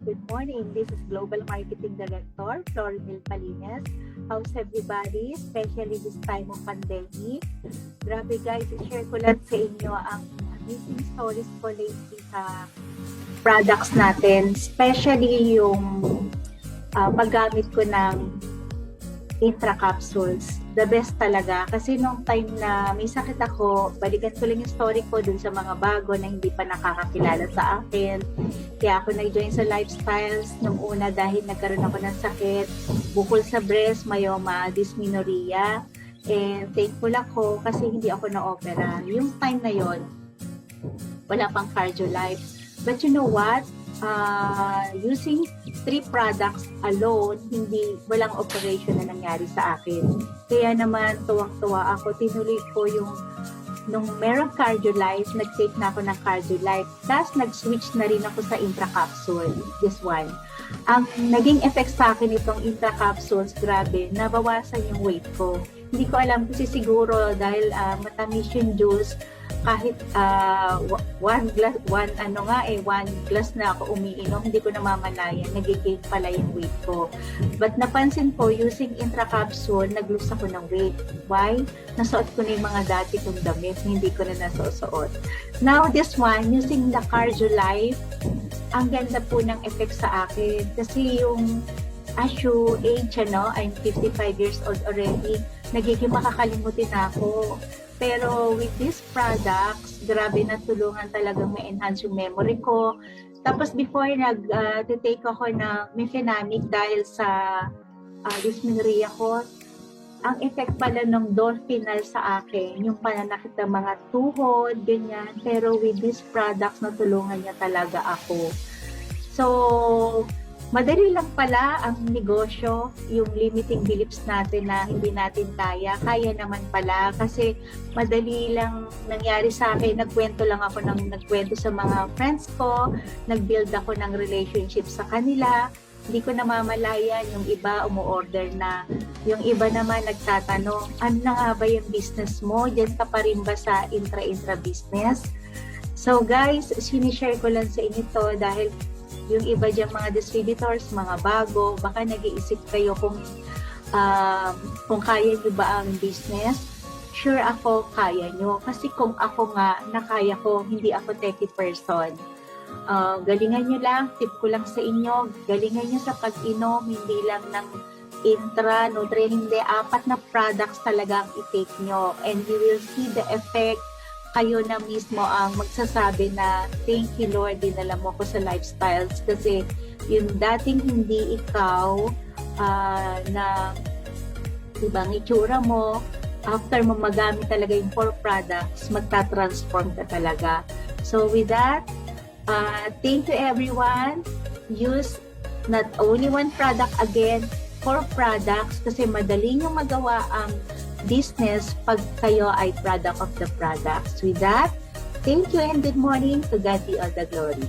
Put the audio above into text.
Good morning. This is Global Marketing Director, Florinel Palines. How's everybody? Especially this time of pandemic. Grabe guys, i-share ko lang sa inyo ang amazing stories ko lately sa products natin. Especially yung paggamit ko ng Intra Capsules. The best talaga. Kasi nung time na may sakit ako, balikan ko lang yung story ko dun sa mga bago na hindi pa nakakakilala sa akin. Kaya ako nag-join sa lifestyles nung una dahil nagkaroon ako ng sakit, bukol sa breast, myoma, dysmenorrhea. And thankful ako kasi hindi ako na-opera. Yung time na yon, wala pang cardio life. But you know what? Using 3 products alone, walang operation na nangyari sa akin. Kaya naman, tuwang-tuwa ako. Tinuloy ko yung, nung merong cardio life, nag-take na ako ng cardio life. Tapos, nag-switch na rin ako sa Intra Capsule, this one. Ang naging effect sa akin itong Intra Capsules, grabe, nabawasan yung weight ko. Hindi ko alam kasi siguro dahil matamis yung juice, kahit one glass na ako umiinom, hindi ko namamalayan, nagiging pala yung weight ko. But napansin ko, using Intra Capsule, nag-lose ako ng weight. Why? Nasuot ko na yung mga dati kong damit, hindi ko na nasusuot. Now, this one, using the Cardio Life, ang ganda po ng effect sa akin. Kasi yung as you age, I'm 55 years old already, nagiging makakalimutin ako. Pero with these products, grabe na tulungan talagang ma-enhance yung memory ko. Tapos before nag-take ako ng Mefenamic dahil sa dysmenorrhea ko, ang effect pala ng Dolphinal sa akin, yung pananakit ng mga tuhod, ganyan. Pero with these products, natulungan niya talaga ako. So, madali lang pala ang negosyo, yung limiting beliefs natin na hindi natin kaya naman pala kasi madali lang nangyari sa akin. Nagkwento sa mga friends ko, nag-build ako ng relationship sa kanila. Hindi ko namamalayan, yung iba umu-order na, yung iba naman nagtatanong, ano na nga ba yung business mo? Diyan ka pa rin ba sa intra business? So guys, sinishare ko lang sa inyo to dahil yung iba diyang mga distributors, mga bago, baka nag-iisip kayo kung kaya nyo ba ang business. Sure ako, kaya nyo. Kasi kung ako nga, nakaya ko, hindi ako techie person. Galingan nyo lang, tip ko lang sa inyo, galingan nyo sa pag-inom, hindi lang ng Intra, Nutri, hindi, 4 na products talaga ang i-take nyo. And you will see the effect. Kayo na mismo ang magsasabi na thank you Lord, dinala mo ko sa lifestyles kasi yung dating hindi ikaw na ibang itsura mo, after mo magamit talaga yung 4 products, magta-transform ka talaga. So with that, thank you everyone. Use not only 1 product, again 4 products kasi madali nyo magawa ang business pag kayo ay product of the products. With that, thank you and good morning. To God be all the glory.